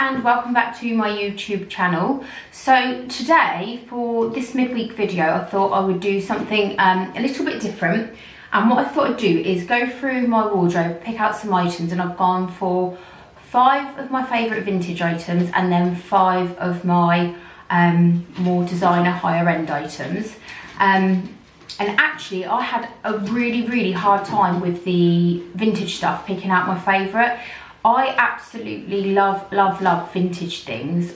and welcome back to my YouTube channel. So today for this midweek video I thought I would do something a little bit different, and what I thought I'd do is go through my wardrobe, pick out some items, and I've gone for 5 of my favourite vintage items and then 5 of my more designer higher end items. And actually I had a really hard time with the vintage stuff, picking out my favourite. I absolutely love vintage things,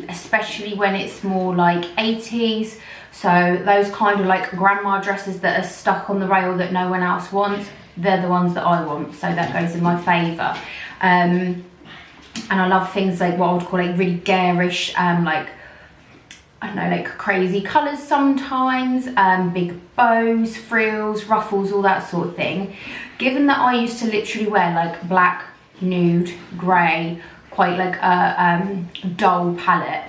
especially when it's more like 80s. So those kind of like grandma dresses that are stuck on the rail that no one else wants, they're the ones that I want. So that goes in my favour. And I love things like what I would call like really garish, like, I don't know, like crazy colours sometimes, big bows, frills, ruffles, all that sort of thing. Given that I used to literally wear like black, nude, grey, quite like a dull palette,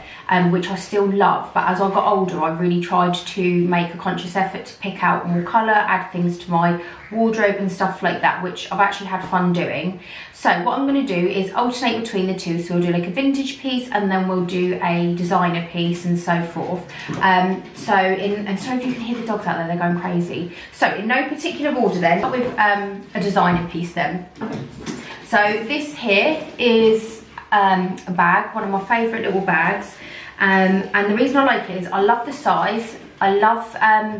which I still love, but as I got older I really tried to make a conscious effort to pick out more colour, add things to my wardrobe and stuff like that, which I've actually had fun doing. So what I'm going to do is alternate between the two, so we'll do like a vintage piece and then we'll do a designer piece and so forth. And sorry if you can hear the dogs out there, they're going crazy. So in no particular order then, start with a designer piece then. So this here is a bag, one of my favourite little bags, and the reason I like it is I love the size, I love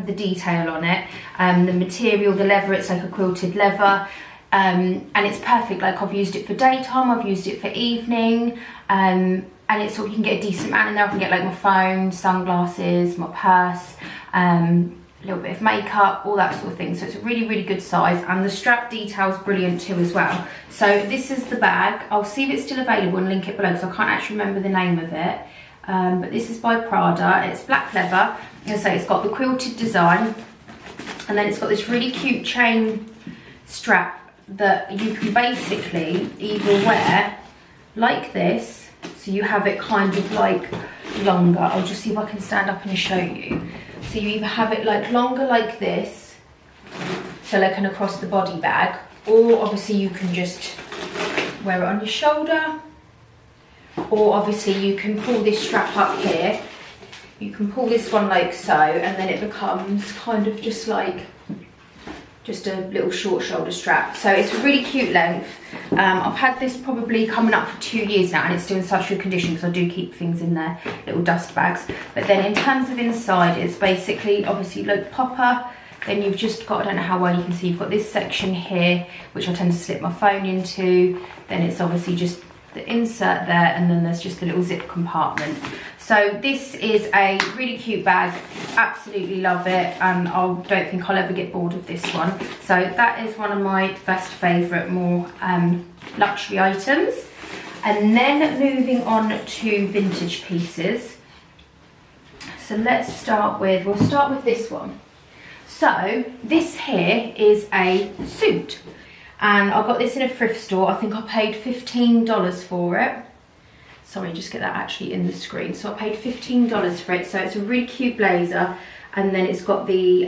the detail on it, the material, the leather, it's like a quilted leather, and it's perfect. Like I've used it for daytime, I've used it for evening, and it's sort of, you can get a decent amount in there. I can get like my phone, sunglasses, my purse, a little bit of makeup, all that sort of thing. So it's a really good size, and the strap detail's brilliant too as well. So this is the bag. I'll see if it's still available and link it below because I can't actually remember the name of it. But this is by Prada. It's black leather, and so it's got the quilted design, and then it's got this really cute chain strap that you can basically either wear like this, so you have it kind of like longer. I'll just see if I can stand up and show you. So you either have it like longer like this, so like an across the body bag, or obviously you can just wear it on your shoulder, or obviously you can pull this strap up here. You can pull this one like so, and then it becomes kind of just like just a little short shoulder strap. So it's a really cute length. I've had this probably coming up for 2 years now, and it's still in such good condition because I do keep things in their little dust bags. But then in terms of inside, it's basically obviously like popper. Then you've just got, I don't know how well you can see, you've got this section here which I tend to slip my phone into. Then it's obviously just the insert there, and then there's just a little zip compartment. So this is a really cute bag, absolutely love it, and I don't think I'll ever get bored of this one. So that is one of my first favourite more luxury items. And then moving on to vintage pieces. So let's start with, we'll start with this one. So this here is a suit, and I got this in a thrift store. I think I paid $15 for it. Sorry, just get that actually in the screen. So I paid $15 for it. So it's a really cute blazer, and then it's got the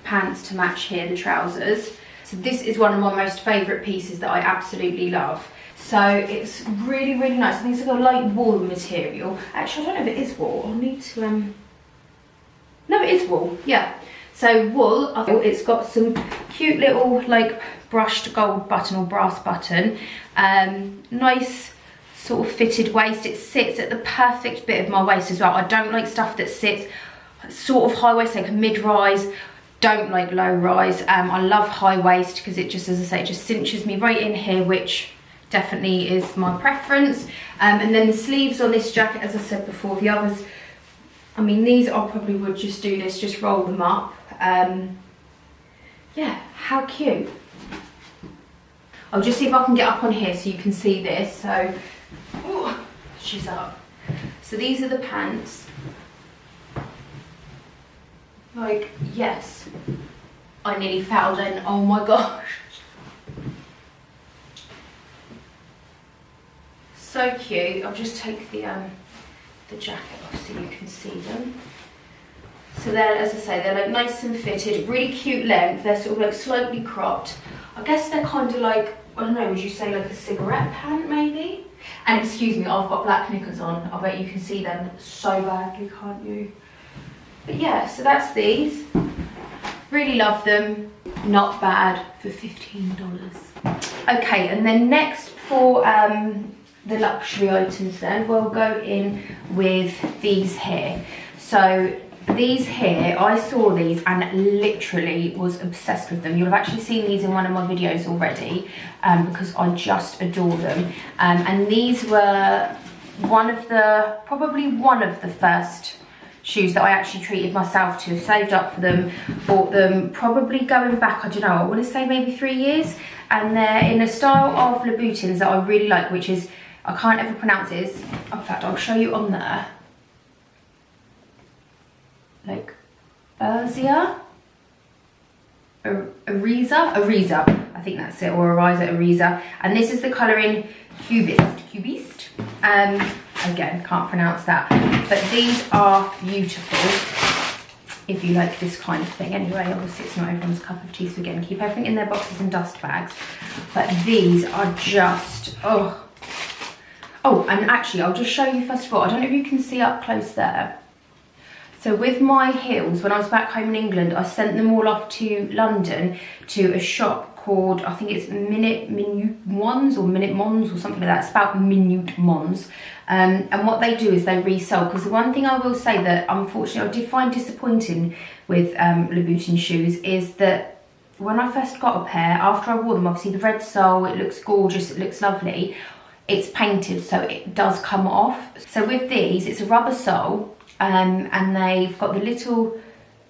pants to match here, the trousers. So this is one of my most favourite pieces that I absolutely love. So it's really nice. I think it's got a light wool material. Actually, I don't know if it is wool. I'll need to no, it is wool, yeah. So wool, it's got some cute little like brushed gold button or brass button, nice sort of fitted waist. It sits at the perfect bit of my waist as well. I don't like stuff that sits sort of high waist, like a mid-rise. Don't like low rise. I love high waist because it just, as I say, it just cinches me right in here, which definitely is my preference. And then the sleeves on this jacket, as I said before, the others, I mean, these I probably would just do this, just roll them up. Yeah, how cute. I'll just see if I can get up on here so you can see this. So, ooh, she's up. So these are the pants. Like, yes, I nearly fell then, oh my gosh. So cute. I'll just take the jacket off so you can see them. So they're, as I say, they're like nice and fitted, really cute length. They're sort of like slightly cropped. I guess they're kind of like I don't know, would you say like a cigarette pant maybe? And excuse me, I've got black knickers on. I bet you can see them so badly, can't you? But yeah, so that's these. Really love them. Not bad for $15. Okay, and then next for the luxury items then, we'll go in with these here. So these here, I saw these and literally was obsessed with them. You'll have actually seen these in one of my videos already because I just adore them. And these were probably one of the first shoes that I actually treated myself to. Saved up for them, bought them, probably going back, I don't know, I want to say maybe 3 years. And they're in a style of Louboutins that I really like, which is, I can't ever pronounce it. In fact, I'll show you on there. Like Ariza, I think that's it, or Ariza. And this is the colour in Cubist. Again, can't pronounce that. But these are beautiful if you like this kind of thing. Anyway, obviously it's not everyone's cup of tea, so again, keep everything in their boxes and dust bags. But these are just, oh, and actually I'll just show you first of all, I don't know if you can see up close there. So with my heels, when I was back home in England, I sent them all off to London to a shop called, I think it's Minute Mons or something like that. It's about Minute Mons. And what they do is they resell, because the one thing I will say that unfortunately I did find disappointing with Louboutin shoes is that when I first got a pair, after I wore them, obviously the red sole, it looks gorgeous, it looks lovely. It's painted, so it does come off. So with these, it's a rubber sole. And they've got the little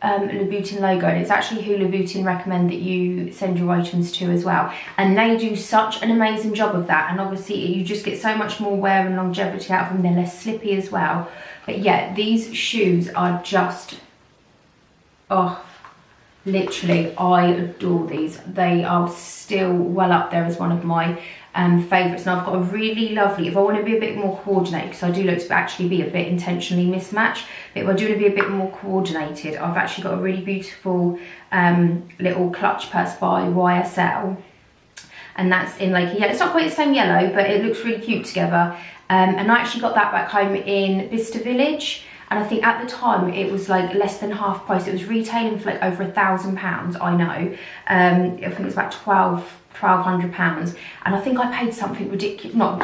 Louboutin logo, and it's actually who Louboutin recommend that you send your items to as well. And they do such an amazing job of that, and obviously you just get so much more wear and longevity out of them. They're less slippy as well. But yeah, these shoes are just, oh, literally, I adore these. They are still well up there as one of my favourites. And I've got a really lovely, if I want to be a bit more coordinated, because I do look to actually be a bit intentionally mismatched, but if I do want to be a bit more coordinated, I've actually got a really beautiful little clutch purse by YSL, and that's in like a yellow. It's not quite the same yellow, but it looks really cute together. And I actually got that back home in Bicester Village, and I think at the time it was like less than half price. It was retailing for like over £1,000, I know. I think it was about £1,200, and I think I paid something ridiculous. Not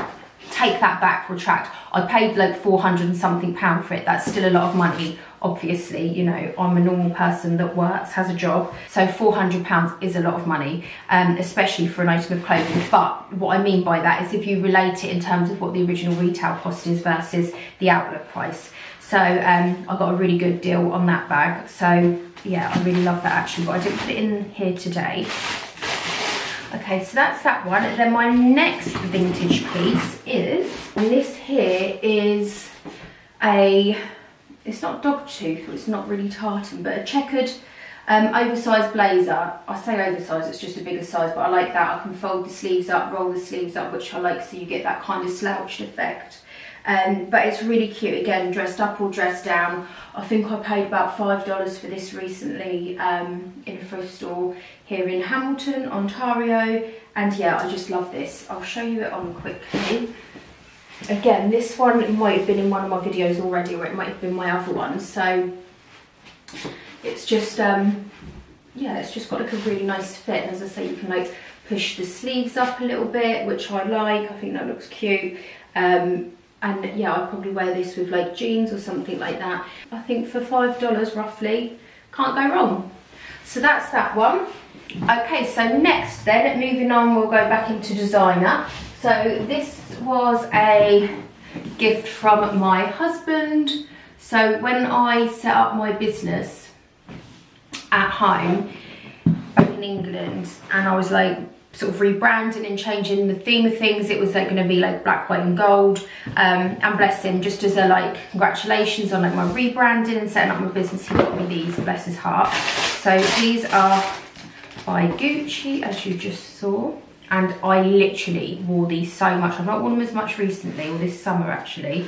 take that back, retract. I paid like 400 and something pound for it. That's still a lot of money. Obviously, you know, I'm a normal person that works, has a job, so £400 is a lot of money, especially for an item of clothing. But what I mean by that is if you relate it in terms of what the original retail cost is versus the outlet price. So I got a really good deal on that bag. So yeah, I really love that actually, but I didn't put it in here today. Okay, so that's that one. And then my next vintage piece is, and this here is it's not dogtooth, it's not really tartan, but a checkered oversized blazer. I say oversized, it's just a bigger size, but I like that. I can fold the sleeves up, roll the sleeves up, which I like, so you get that kind of slouched effect. But it's really cute, again, dressed up or dressed down. I think I paid about $5 for this recently in a thrift store here in Hamilton, Ontario. And yeah, I just love this. I'll show you it on quickly. Again, this one might have been in one of my videos already, or it might have been my other one. So it's just, yeah, it's just got like a really nice fit. And as I say, you can like push the sleeves up a little bit, which I like. I think that looks cute. And yeah, I'd probably wear this with like jeans or something like that. I think for $5 roughly, can't go wrong. So that's that one. Okay, so next then, moving on, we'll go back into designer. So this was a gift from my husband. So when I set up my business at home in England, and I was like sort of rebranding and changing the theme of things, it was like going to be like black, white and gold, and bless him, just as a like congratulations on like my rebranding and setting up my business, he got me these, bless his heart. So these are by Gucci, as you just saw, and I literally wore these so much. I've not worn them as much recently, or this summer actually.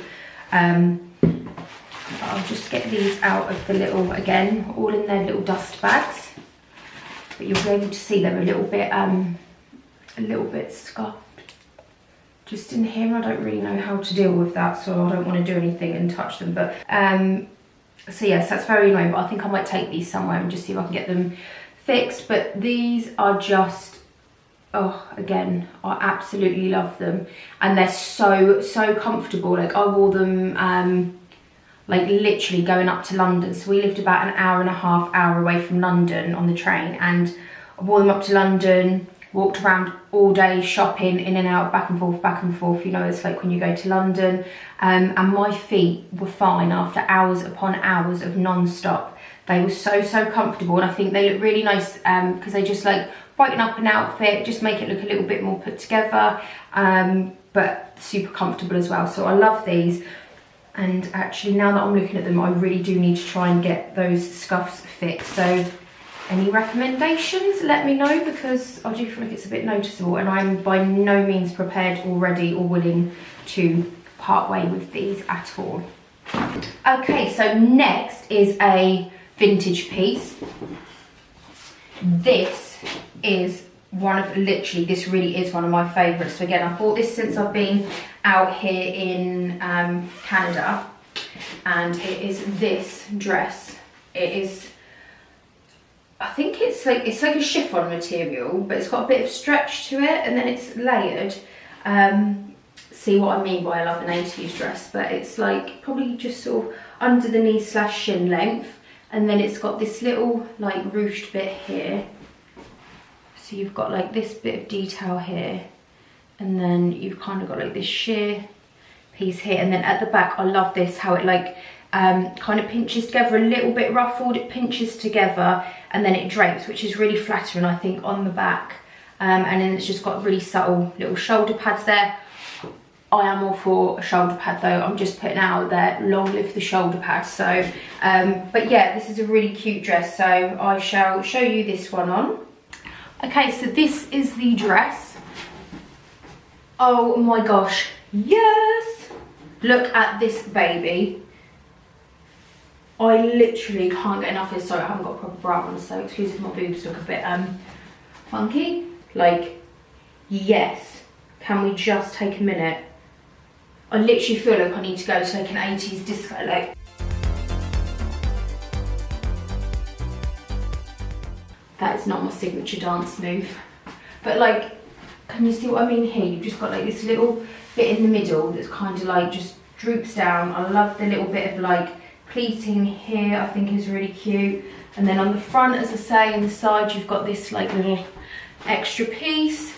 I'll just get these out of the little, again, all in their little dust bags, but you'll be able to see they're a little bit a little bit scuffed just in here. I don't really know how to deal with that, so I don't want to do anything and touch them. But so yes, that's very annoying, but I think I might take these somewhere and just see if I can get them fixed. But these are just, oh, again, I absolutely love them, and they're so comfortable. Like, I wore them like literally going up to London. So we lived about an hour and a half away from London on the train, and I wore them up to London, walked around all day shopping, in and out, back and forth. You know, it's like when you go to London. And my feet were fine after hours upon hours of non-stop. They were so comfortable, and I think they look really nice because they just like brighten up an outfit, just make it look a little bit more put together, but super comfortable as well. So I love these. And actually, now that I'm looking at them, I really do need to try and get those scuffs fixed. So any recommendations, let me know, because I do feel like it's a bit noticeable, and I'm by no means prepared already or willing to part way with these at all. Okay, so next is a vintage piece. This is one of, literally, this really is one of my favourites. So again, I've bought this since I've been out here in Canada, and it is this dress. It is, I think it's like a chiffon material, but it's got a bit of stretch to it, and then it's layered. See what I mean by I love an 80s dress, but it's like probably just sort of under the knee / shin length, and then it's got this little like ruched bit here. So you've got like this bit of detail here, and then you've kind of got like this sheer piece here, and then at the back, I love this, how it like kind of pinches together, a little bit ruffled, it pinches together, and then it drapes, which is really flattering, I think, on the back. And then it's just got really subtle little shoulder pads there. I am all for a shoulder pad though, I'm just putting out there, long live the shoulder pads. So, but yeah, this is a really cute dress, so I shall show you this one on. Okay, so this is the dress. Oh my gosh, yes! Look at this baby. I literally can't get enough of this. Sorry, I haven't got a proper bra on, so excuse if my boobs look a bit funky. Like, yes. Can we just take a minute? I literally feel like I need to go to like an 80s disco, like. That is not my signature dance move. But like, can you see what I mean here? You've just got like this little bit in the middle that's kind of like just droops down. I love the little bit of like pleating here, I think is really cute. And then on the front, as I say, and the side, you've got this like little extra piece.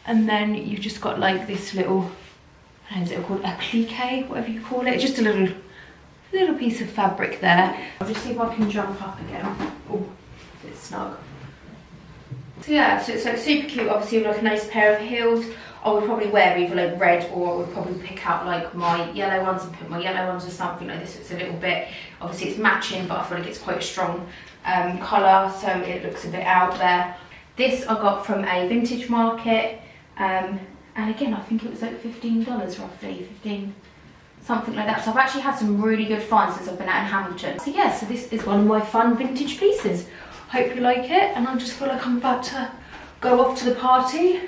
And then you've just got like this little, I don't know, is it called applique, whatever you call it? Just a little piece of fabric there. I'll just see if I can jump up again. Oh, it's snug. So yeah, so it's like super cute, obviously with like a nice pair of heels. I would probably wear either like red, or I would probably pick out like my yellow ones and put my yellow ones or something like this. It's a little bit, obviously it's matching, but I feel like it's quite a strong colour, so it looks a bit out there. This I got from a vintage market. And again, I think it was like $15 roughly, 15, something like that. So I've actually had some really good finds since I've been out in Hamilton. So yeah, so this is one of my fun vintage pieces. Hope you like it, and I just feel like I'm about to go off to the party.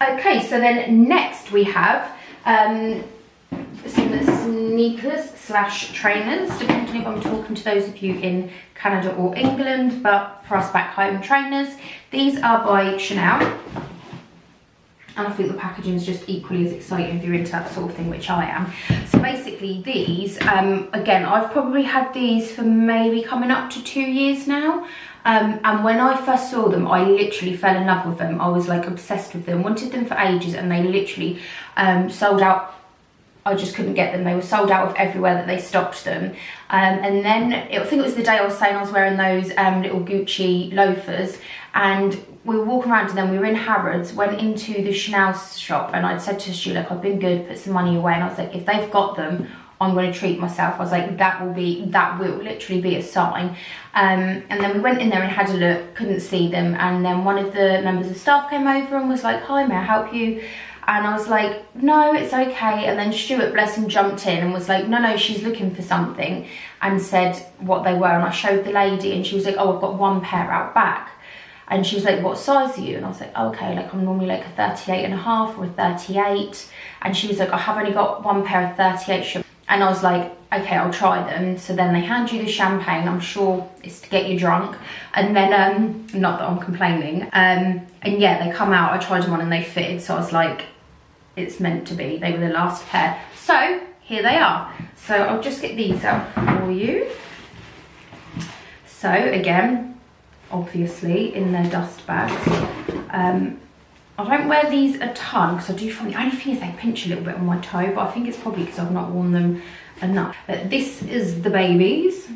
Okay, so then next we have some sneakers / trainers, depending if I'm talking to those of you in Canada or England, but for us back home, trainers. These are by Chanel. And I think the packaging is just equally as exciting if you're into that sort of thing, which I am. So basically these, again, I've probably had these for maybe coming up to 2 years now. And when I first saw them, I literally fell in love with them. I was like obsessed with them, wanted them for ages, and they literally sold out. I just couldn't get them. They were sold out of everywhere that they stocked them. And then I think it was the day I was saying I was wearing those little Gucci loafers, and we were walking around, and then we were in Harrods, went into the Chanel shop, and I'd said to Stu, like, I've been good, put some money away, and I was like, if they've got them, I'm going to treat myself. I was like, that will literally be a sign. And then we went in there and had a look, couldn't see them, and then one of the members of staff came over and was like, hi, may I help you? And I was like, no, it's okay. And then Stuart, bless him, jumped in and was like, no, she's looking for something, and said what they were. And I showed the lady, and she was like, oh, I've got one pair out back. And she was like, what size are you? And I was like, oh, okay, like I'm normally like a 38.5 or a 38. And she was like, I have only got one pair of 38 shoes. And I was like, okay, I'll try them. So then they hand you the champagne. I'm sure it's to get you drunk. And then, not that I'm complaining. And yeah, they come out, I tried them on and they fitted. So I was like, it's meant to be. They were the last pair. So here they are. So I'll just get these out for you. So again, obviously in their dust bags. I don't wear these a ton because I do find the only thing is they pinch a little bit on my toe, but I think it's probably because I've not worn them enough. But this is the babies.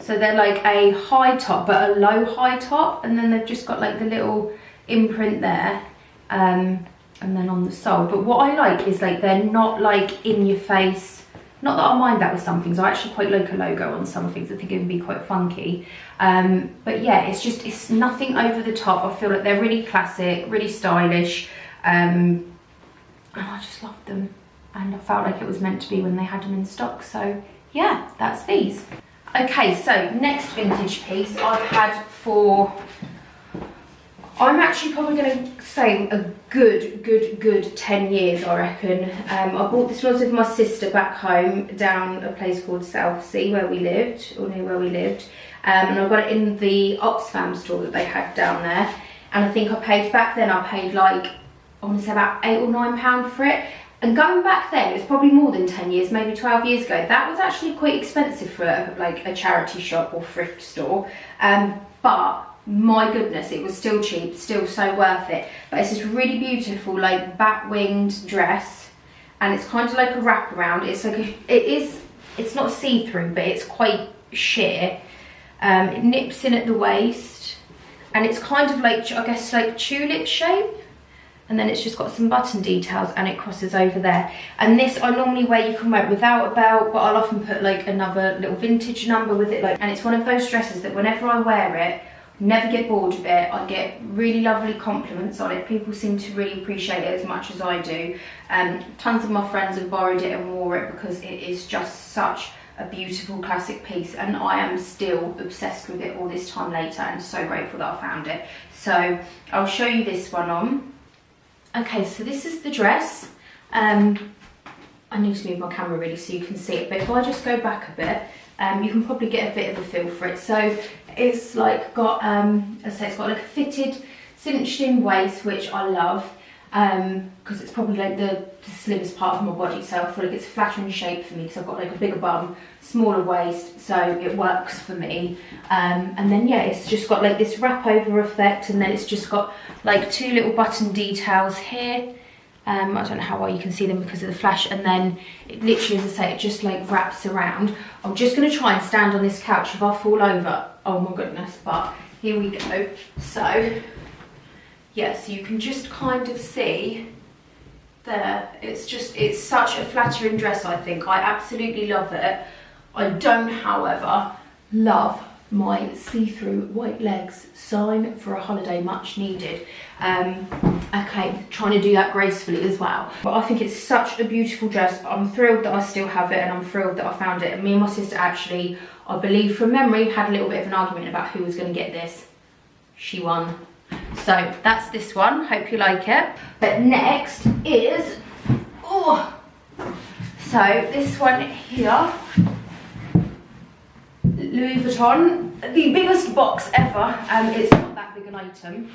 So they're like a high top, but a low high top, and then they've just got like the little imprint there, and then on the sole. But what I like is like they're not like in your face. Not that I mind that with some things. I actually quite like a logo on some things. I think it can be quite funky. But yeah, it's nothing over the top. I feel like they're really classic, really stylish. And I just love them. And I felt like it was meant to be when they had them in stock. So yeah, that's these. Okay, so next vintage piece I've had for, I'm actually probably going to say a good 10 years, I reckon. I bought this one with my sister back home down a place called Southsea where we lived, or near where we lived. And I got it in the Oxfam store that they had down there. And I think I paid, back then I paid like, I want to say about £8 or £9 for it. And going back then, it was probably more than 10 years, maybe 12 years ago. That was actually quite expensive for like a charity shop or thrift store. But my goodness, it was still cheap, still so worth it. But it's this really beautiful like bat-winged dress, and it's kind of like a wraparound. It's like it's not see-through, but it's quite sheer. It nips in at the waist, and it's kind of like, I guess, like tulip shape. And then it's just got some button details and it crosses over there. And this I normally wear, you can wear it without a belt, but I'll often put like another little vintage number with it. Like, and it's one of those dresses that whenever I wear it, never get bored of it. I get really lovely compliments on it. People seem to really appreciate it as much as I do. Tons of my friends have borrowed it and wore it because it is just such a beautiful classic piece, and I am still obsessed with it all this time later, and so grateful that I found it. So I'll show you this one on. Okay, so this is the dress. I need to move my camera really so you can see it, but if I just go back a bit, you can probably get a bit of a feel for it. So it's like got, as I say, it's got like a fitted, cinched in waist, which I love, because it's probably like the slimmest part of my body, so I feel like it's a flattering shape for me because I've got like a bigger bum, smaller waist, so it works for me. And then yeah, it's just got like this wrap over effect, and then it's just got like two little button details here. I don't know how well you can see them because of the flash, and then it literally, as I say, it just like wraps around. I'm just going to try and stand on this couch. If I fall over, oh my goodness, but here we go. So yeah, so you can just kind of see there, it's such a flattering dress, I think. I absolutely love it. I don't, however, love my see-through white legs. Sign for a holiday, much needed. Okay, trying to do that gracefully as well. But I think it's such a beautiful dress. I'm thrilled that I still have it, and I'm thrilled that I found it. And me and my sister actually, I believe from memory, had a little bit of an argument about who was going to get this. She won. So that's this one, hope you like it. But next is, oh, so this one here, Louis Vuitton, the biggest box ever. It's not that big an item.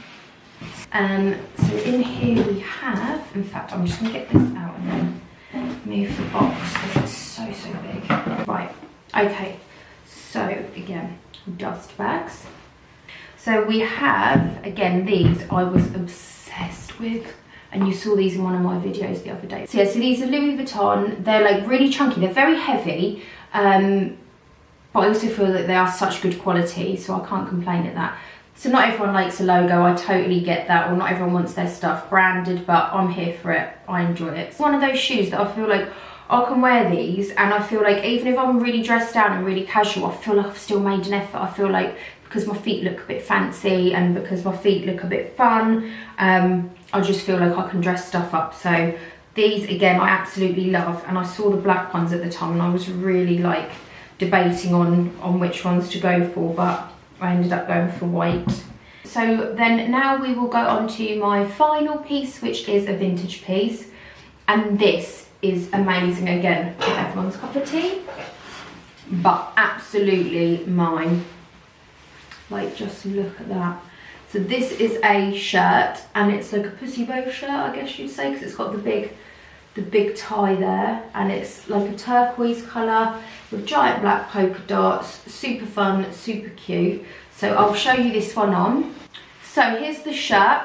So in here we have, in fact, I'm just gonna get this out and then move the box because it's so big. Right, okay, so again, dust bags. So we have, again, these I was obsessed with, and you saw these in one of my videos the other day. So yeah, so these are Louis Vuitton. They're like really chunky, they're very heavy, but I also feel that they are such good quality, so I can't complain at that. So not everyone likes a logo, I totally get that, or not everyone wants their stuff branded, but I'm here for it, I enjoy it. It's one of those shoes that I feel like I can wear these, and I feel like even if I'm really dressed down and really casual, I feel like I've still made an effort. I feel like because my feet look a bit fancy and because my feet look a bit fun, I just feel like I can dress stuff up. So these, again, I absolutely love, and I saw the black ones at the time and I was really like debating on which ones to go for, but I ended up going for white. So then now we will go on to my final piece, which is a vintage piece. And this is amazing. Again, not everyone's cup of tea, but absolutely mine. Like, just look at that. So this is a shirt, and it's like a pussy bow shirt, I guess you'd say, because it's got the big tie there, and it's like a turquoise colour with giant black polka dots. Super fun, super cute. So I'll show you this one on. So here's the shirt.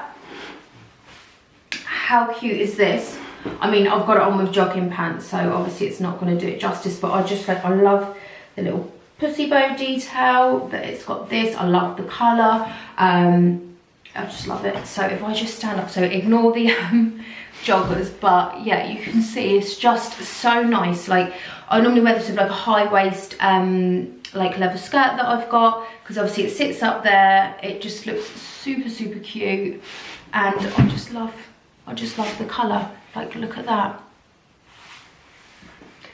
How cute is this? I mean, I've got it on with jogging pants, so obviously it's not going to do it justice, but I love the little pussy bow detail that it's got. This, I love the colour. I just love it. So if I just stand up, so ignore the joggers, but yeah, you can see it's just so nice. Like, I normally wear this with like a high waist like leather skirt that I've got, because obviously it sits up there. It just looks super, super cute, and I just love the colour. Like, look at that.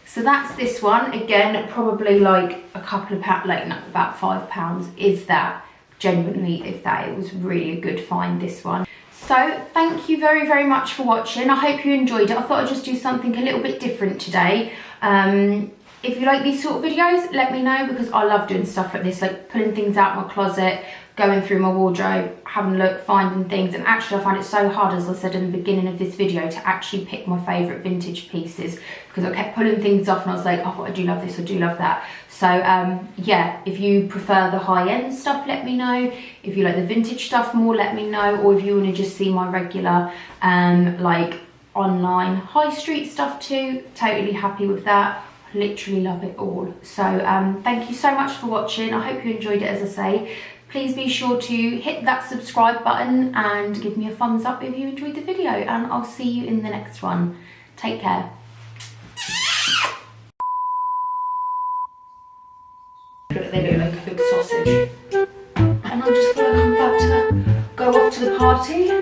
So that's this one. Again, probably like a couple of pounds, like no, about £5 is that. Genuinely, if that, it was really a good find, this one. So thank you very, very much for watching. I hope you enjoyed it. I thought I'd just do something a little bit different today. If you like these sort of videos, let me know, because I love doing stuff like this, like pulling things out my closet, going through my wardrobe, having a look, finding things. And actually I find it so hard, as I said in the beginning of this video, to actually pick my favourite vintage pieces, because I kept pulling things off and I was like, oh, I do love this, I do love that. So yeah, if you prefer the high-end stuff, let me know. If you like the vintage stuff more, let me know. Or if you want to just see my regular like online high street stuff too, totally happy with that. Literally love it all. So thank you so much for watching. I hope you enjoyed it. As I say, please be sure to hit that subscribe button and give me a thumbs up if you enjoyed the video, and I'll see you in the next one. Take care. They look like a big sausage, and I just feel like I'm about to go off to the party.